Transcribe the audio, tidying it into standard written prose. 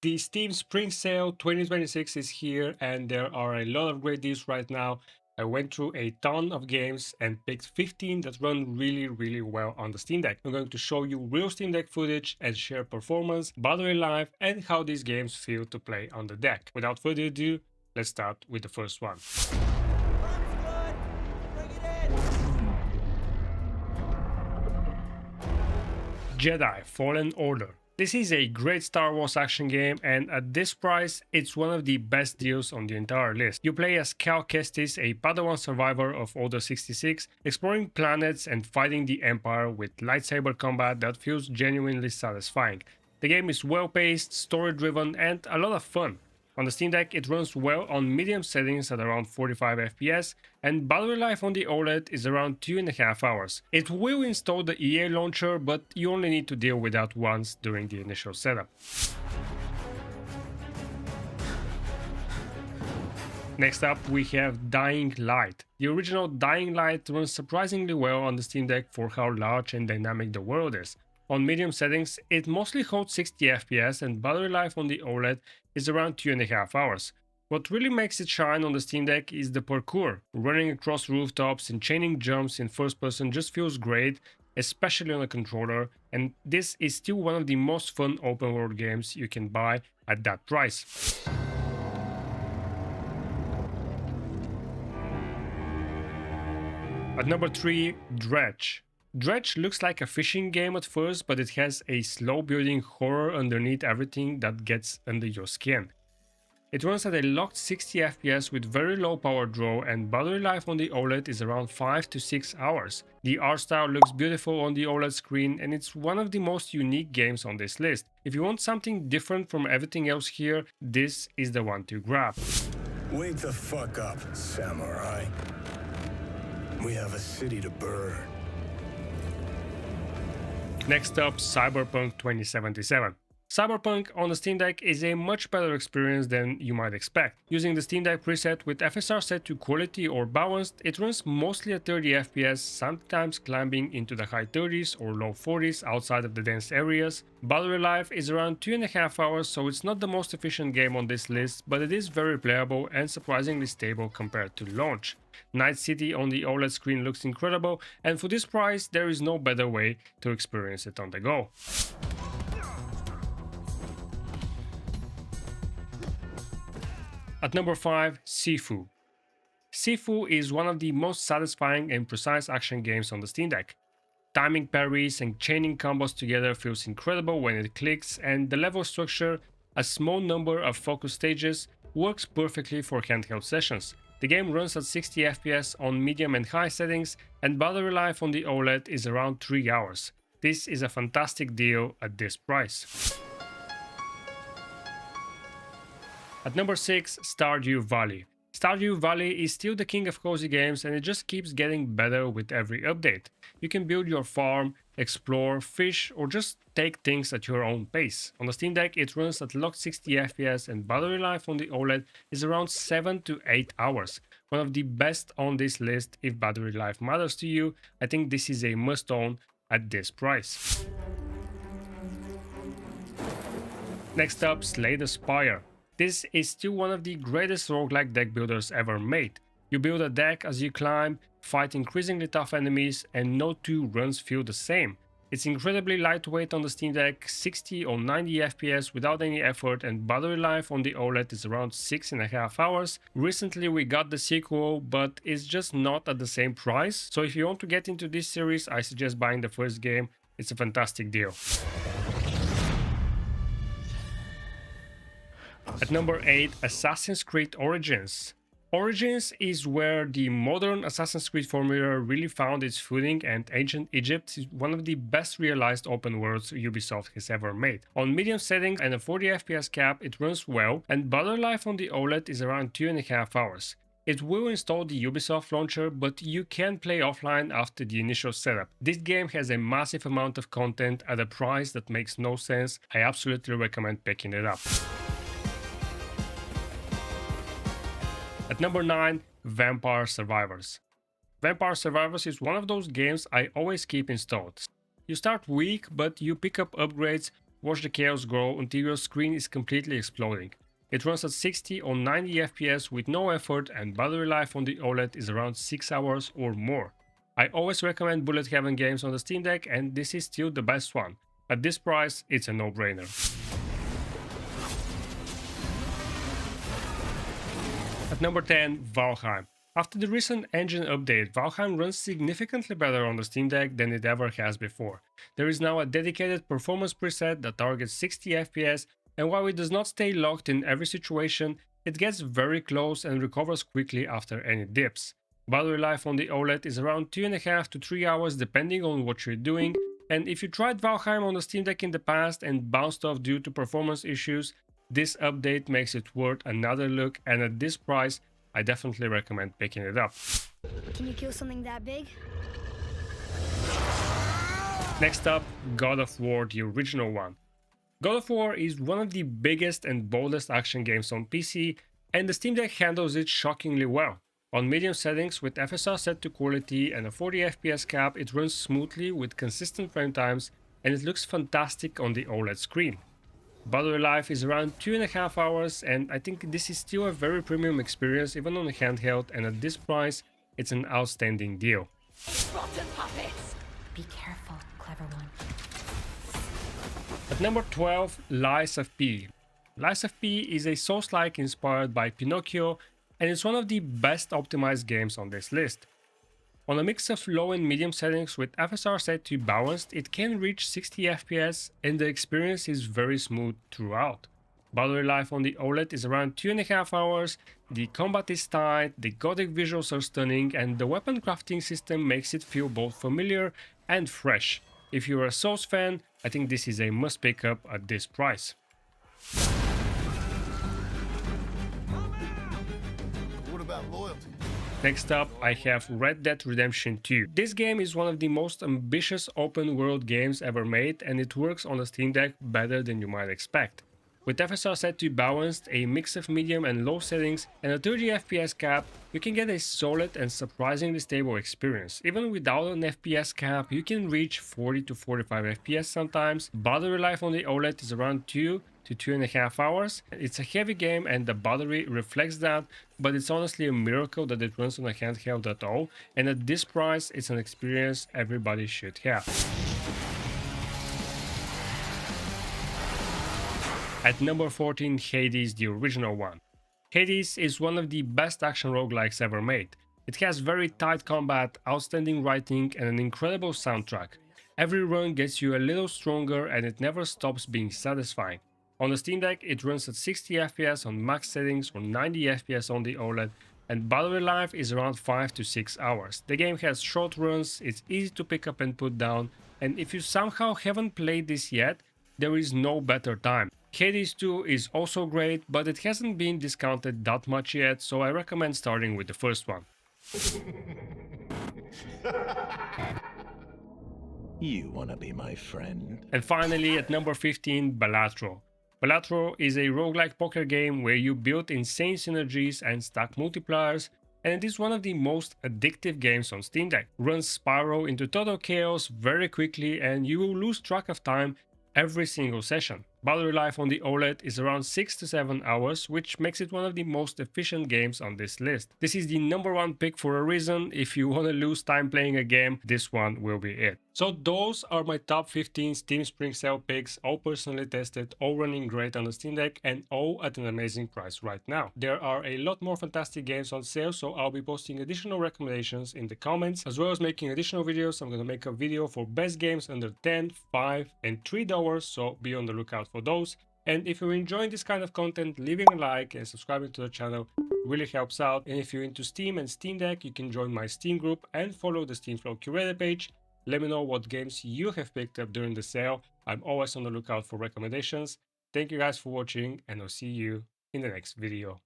The Steam Spring Sale 2026 is here and there are a lot of great deals right now. I went through a ton of games and picked 15 that run really well on the Steam Deck. I'm going to show you real Steam Deck footage and share performance, battery life, and how these games feel to play on the deck. Without further ado, let's start with the first one. Jedi Fallen Order. This is a great Star Wars action game, and at this price, it's one of the best deals on the entire list. You play as Cal Kestis, a Padawan survivor of Order 66, exploring planets and fighting the Empire with lightsaber combat that feels genuinely satisfying. The game is well paced, story driven, and a lot of fun. On the Steam Deck, it runs well on medium settings at around 45 FPS, and battery life on the OLED is around 2.5 hours. It will install the EA launcher, but you only need to deal with that once during the initial setup. Next up, we have Dying Light. The original Dying Light runs surprisingly well on the Steam Deck for how large and dynamic the world is. On medium settings, it mostly holds 60 FPS and battery life on the OLED is around 2.5 hours. What really makes it shine on the Steam Deck is the parkour. Running across rooftops and chaining jumps in first person just feels great, especially on a controller, and this is still one of the most fun open world games you can buy at that price. At number 3, Dredge. Dredge looks like a fishing game at first, but it has a slow building horror underneath everything that gets under your skin. It runs at a locked 60 FPS with very low power draw, and battery life on the OLED is around 5 to 6 hours. The art style looks beautiful on the OLED screen, and it's one of the most unique games on this list. If you want something different from everything else here, this is the one to grab. Wake the fuck up, samurai. We have a city to burn. Next up, Cyberpunk 2077. Cyberpunk on the Steam Deck is a much better experience than you might expect. Using the Steam Deck preset with FSR set to quality or balanced, it runs mostly at 30 FPS, sometimes climbing into the high 30s or low 40s outside of the dense areas. Battery life is around 2.5 hours, so it's not the most efficient game on this list, but it is very playable and surprisingly stable compared to launch. Night City on the OLED screen looks incredible, and for this price, there is no better way to experience it on the go. At number 5, Sifu. Sifu is one of the most satisfying and precise action games on the Steam Deck. Timing parries and chaining combos together feels incredible when it clicks, and the level structure, a small number of focus stages, works perfectly for handheld sessions. The game runs at 60 FPS on medium and high settings, and battery life on the OLED is around 3 hours. This is a fantastic deal at this price. At number 6, Stardew Valley. Stardew Valley is still the king of cozy games, and it just keeps getting better with every update. You can build your farm, explore, fish, or just take things at your own pace. On the Steam Deck, it runs at locked 60 FPS and battery life on the OLED is around 7 to 8 hours. One of the best on this list if battery life matters to you. I think this is a must-own at this price. Next up, Slay the Spire. This is still one of the greatest roguelike deck builders ever made. You build a deck as you climb, fight increasingly tough enemies, and no two runs feel the same. It's incredibly lightweight on the Steam Deck, 60 or 90 FPS without any effort, and battery life on the OLED is around 6.5 hours. Recently we got the sequel, but it's just not at the same price, so if you want to get into this series, I suggest buying the first game. It's a fantastic deal. At number 8, Assassin's Creed Origins. Origins is where the modern Assassin's Creed formula really found its footing, and Ancient Egypt is one of the best realized open worlds Ubisoft has ever made. On medium settings and a 40 FPS cap, it runs well, and battery life on the OLED is around 2.5 hours. It will install the Ubisoft launcher, but you can play offline after the initial setup. This game has a massive amount of content at a price that makes no sense. I absolutely recommend picking it up. At number 9, Vampire Survivors. Vampire Survivors is one of those games I always keep installed. You start weak, but you pick up upgrades, watch the chaos grow until your screen is completely exploding. It runs at 60 or 90 FPS with no effort, and battery life on the OLED is around 6 hours or more. I always recommend bullet heaven games on the Steam Deck, and this is still the best one. At this price, it's a no-brainer. At number 10, Valheim. After the recent engine update, Valheim runs significantly better on the Steam Deck than it ever has before. There is now a dedicated performance preset that targets 60 FPS, and while it does not stay locked in every situation, it gets very close and recovers quickly after any dips. Battery life on the OLED is around 2.5 to 3 hours depending on what you're doing, and if you tried Valheim on the Steam Deck in the past and bounced off due to performance issues, this update makes it worth another look, and at this price, I definitely recommend picking it up. Can you kill something that big? Next up, God of War, the original one. God of War is one of the biggest and boldest action games on PC, and the Steam Deck handles it shockingly well. On medium settings with FSR set to quality and a 40 FPS cap, it runs smoothly with consistent frame times, and it looks fantastic on the OLED screen. Battery life is around 2.5 hours, and I think this is still a very premium experience even on a handheld, and at this price, it's an outstanding deal. Rotten puppets! Be careful, clever one. At number 12, Lies of P. Lies of P is a Souls-like inspired by Pinocchio, and it's one of the best optimized games on this list. On a mix of low and medium settings with FSR set to balanced, it can reach 60 FPS, and the experience is very smooth throughout. Battery life on the OLED is around 2.5 hours, the combat is tight, the gothic visuals are stunning, and the weapon crafting system makes it feel both familiar and fresh. If you're a Souls fan, I think this is a must pick up at this price. What about loyalty? Next up, I have Red Dead Redemption 2. This game is one of the most ambitious open world games ever made, and it works on the Steam Deck better than you might expect. With FSR set to balanced, a mix of medium and low settings, and a 30 FPS cap, you can get a solid and surprisingly stable experience. Even without an FPS cap, you can reach 40 to 45 FPS sometimes. Battery life on the OLED is around 2 to 2.5 hours. It's a heavy game and the battery reflects that, but it's honestly a miracle that it runs on a handheld at all, and at this price, it's an experience everybody should have. At number 14, Hades, the original one. Hades is one of the best action roguelikes ever made. It has very tight combat, outstanding writing, and an incredible soundtrack. Every run gets you a little stronger, and it never stops being satisfying. On the Steam Deck, it runs at 60 FPS on max settings or 90 FPS on the OLED, and battery life is around 5 to 6 hours. The game has short runs, it's easy to pick up and put down, and if you somehow haven't played this yet, there is no better time. Hades 2 is also great, but it hasn't been discounted that much yet, so I recommend starting with the first one. You wanna be my friend? And finally, at number 15, Balatro. Balatro is a roguelike poker game where you build insane synergies and stack multipliers, and it is one of the most addictive games on Steam Deck. Runs Spire into total chaos very quickly, and you will lose track of time every single session. Battery life on the OLED is around 6 to 7 hours, which makes it one of the most efficient games on this list. This is the number one pick for a reason. If you want to lose time playing a game, this one will be it. So those are my top 15 Steam Spring Sale picks, all personally tested, all running great on the Steam Deck, and all at an amazing price right now. There are a lot more fantastic games on sale, so I'll be posting additional recommendations in the comments, as well as making additional videos. I'm going to make a video for best games under 10, 5, and $3, so be on the lookout for those. And if you're enjoying this kind of content, leaving a like and subscribing to the channel really helps out. And if you're into Steam and Steam Deck, you can join my Steam group and follow the Steam Flow curator page. Let me know what games you have picked up during the sale. I'm always on the lookout for recommendations. Thank you guys for watching, and I'll see you in the next video.